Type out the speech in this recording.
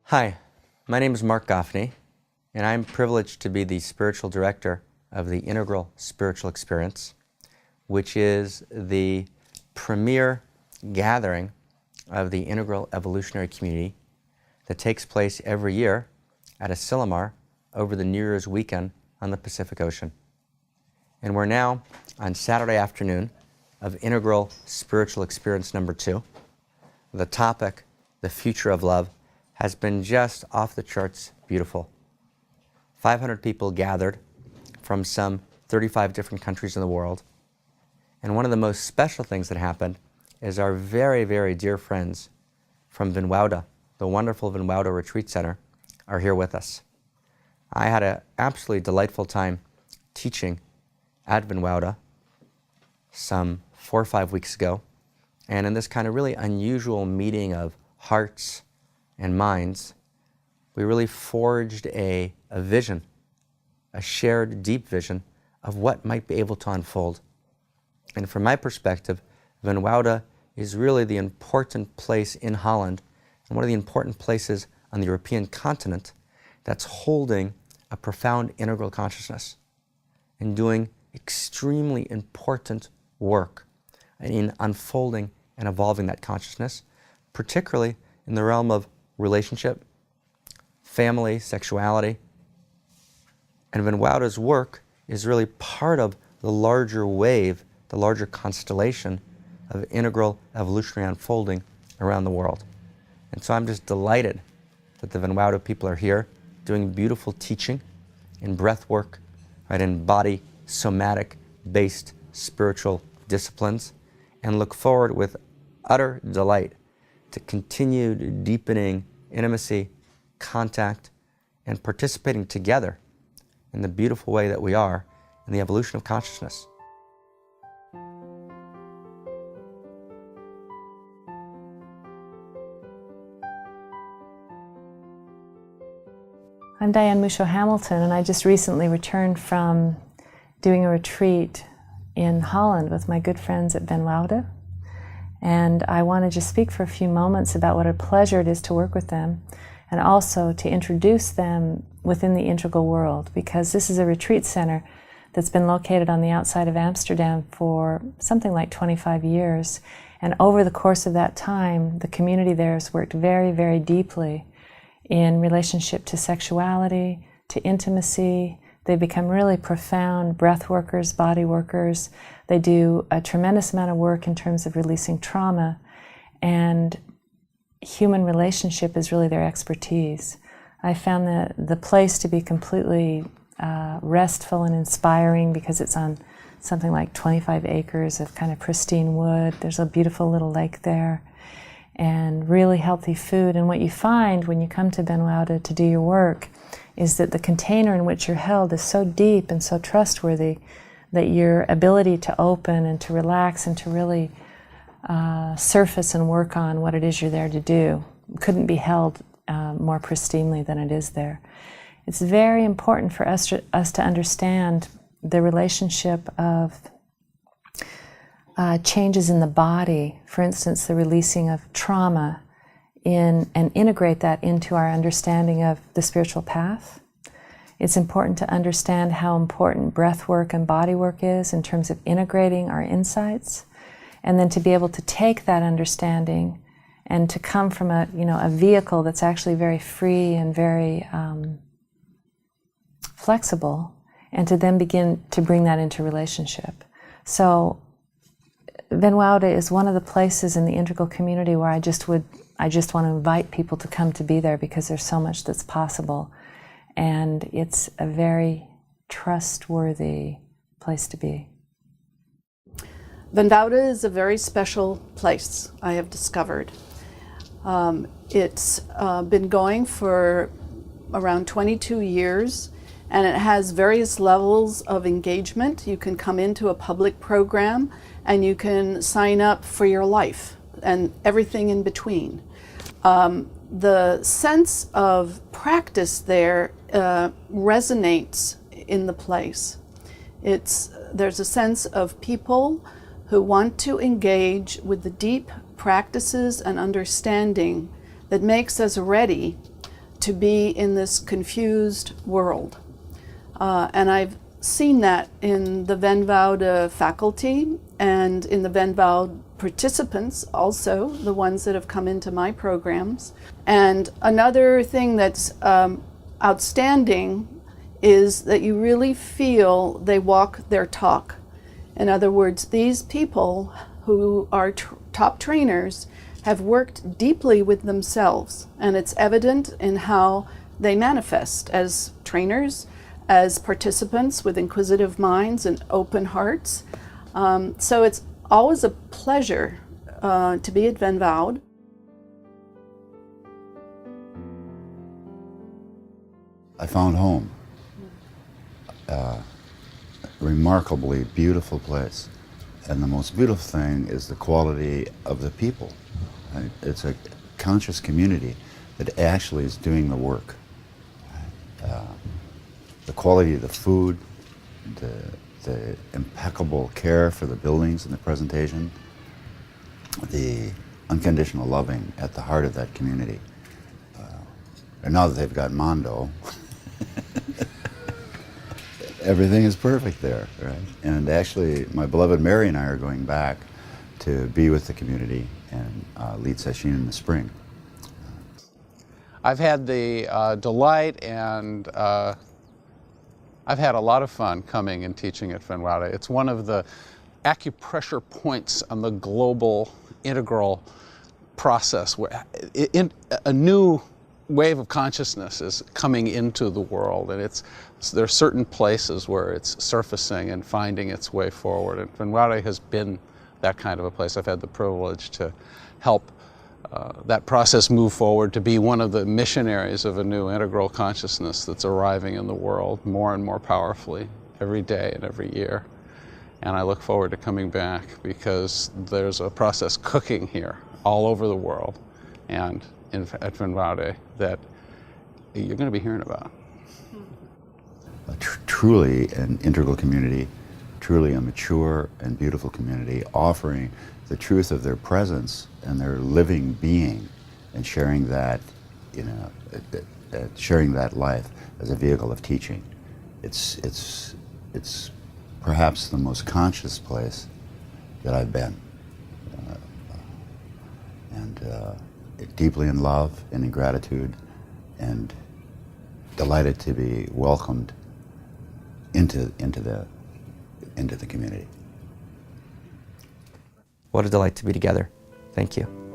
Hi, my name is Marc Gafni, and I'm privileged to be the spiritual director of the Integral Spiritual Experience, which is the premier gathering of the integral evolutionary community that takes place every year at Asilomar over the New Year's weekend on the Pacific Ocean. And we're now on Saturday afternoon of Integral Spiritual Experience number 2. The topic, the future of love, has been just off the charts beautiful. 500 people gathered from some 35 different countries in the world. And one of the most special things that happened is our very, very dear friends from Venwoude, the wonderful Venwoude Retreat Center, are here with us. I had an absolutely delightful time teaching at Venwoude some 4 or 5 weeks ago. And in this kind of really unusual meeting of hearts and minds, we really forged a vision, a shared deep vision of what might be able to unfold. And from my perspective, Venwoude is really the important place in Holland and one of the important places on the European continent that's holding a profound integral consciousness and doing extremely important work in unfolding and evolving that consciousness, particularly in the realm of relationship, family, sexuality. And Venwoude's work is really part of the larger wave, the larger constellation of integral evolutionary unfolding around the world. And so I'm just delighted that the Venwoude people are here doing beautiful teaching in breath work, right, in body somatic-based spiritual disciplines, and look forward with utter delight to continued deepening intimacy, contact, and participating together in the beautiful way that we are in the evolution of consciousness. I'm Diane Hamilton, and I just recently returned from doing a retreat in Holland with my good friends at Venwoude. And I want to just speak for a few moments about what a pleasure it is to work with them, and also to introduce them within the integral world, because this is a retreat center that's been located on the outside of Amsterdam for something like 25 years. And over the course of that time, the community there has worked very, very deeply in relationship to sexuality, to intimacy. They've become really profound breath workers, body workers. They do a tremendous amount of work in terms of releasing trauma, and human relationship is really their expertise. I found the place to be completely restful and inspiring because it's on something like 25 acres of kind of pristine wood. There's a beautiful little lake there and really healthy food. And what you find when you come to Venwoude to do your work is that the container in which you're held is so deep and so trustworthy that your ability to open and to relax and to really surface and work on what it is you're there to do couldn't be held more pristinely than it is there. It's very important for us to understand the relationship of changes in the body, for instance, the releasing of trauma, and integrate that into our understanding of the spiritual path. It's important to understand how important breath work and body work is in terms of integrating our insights, and then to be able to take that understanding and to come from a vehicle that's actually very free and very flexible, and to then begin to bring that into relationship. So Venwoude is one of the places in the integral community where I just want to invite people to come to be there, because there's so much that's possible. And it's a very trustworthy place to be. Venwoude is a very special place, I have discovered. It's been going for around 22 years, and it has various levels of engagement. You can come into a public program, and you can sign up for your life, and everything in between. The sense of practice there resonates in the place. There's a sense of people who want to engage with the deep practices and understanding that makes us ready to be in this confused world. And I've seen that in the Venwoude faculty and in the Venwoude participants, also the ones that have come into my programs. And another thing that's outstanding is that you really feel they walk their talk. In other words, these people who are top trainers have worked deeply with themselves, and it's evident in how they manifest as trainers, as participants with inquisitive minds and open hearts. So it's always a pleasure to be at Venwoude. I found home. A remarkably beautiful place. And the most beautiful thing is the quality of the people. It's a conscious community that actually is doing the work. The quality of the food, the impeccable care for the buildings and the presentation, the unconditional loving at the heart of that community. And now that they've got Mondo, everything is perfect there, right? And actually, my beloved Mary and I are going back to be with the community and lead session in the spring. I've had the delight and I've had a lot of fun coming and teaching at Venwoude. It's one of the acupressure points on the global integral process where a new wave of consciousness is coming into the world, and there are certain places where it's surfacing and finding its way forward, and Venwoude has been that kind of a place. I've had the privilege to help that process move forward, to be one of the missionaries of a new integral consciousness that's arriving in the world more and more powerfully every day and every year. And I look forward to coming back because there's a process cooking here all over the world and at Venwoude that you're going to be hearing about. Truly an integral community, truly a mature and beautiful community, offering the truth of their presence and their living being, and sharing that, sharing that life as a vehicle of teaching. It's perhaps the most conscious place that I've been, and deeply in love and in gratitude, and delighted to be welcomed into the community. What a delight to be together. Thank you.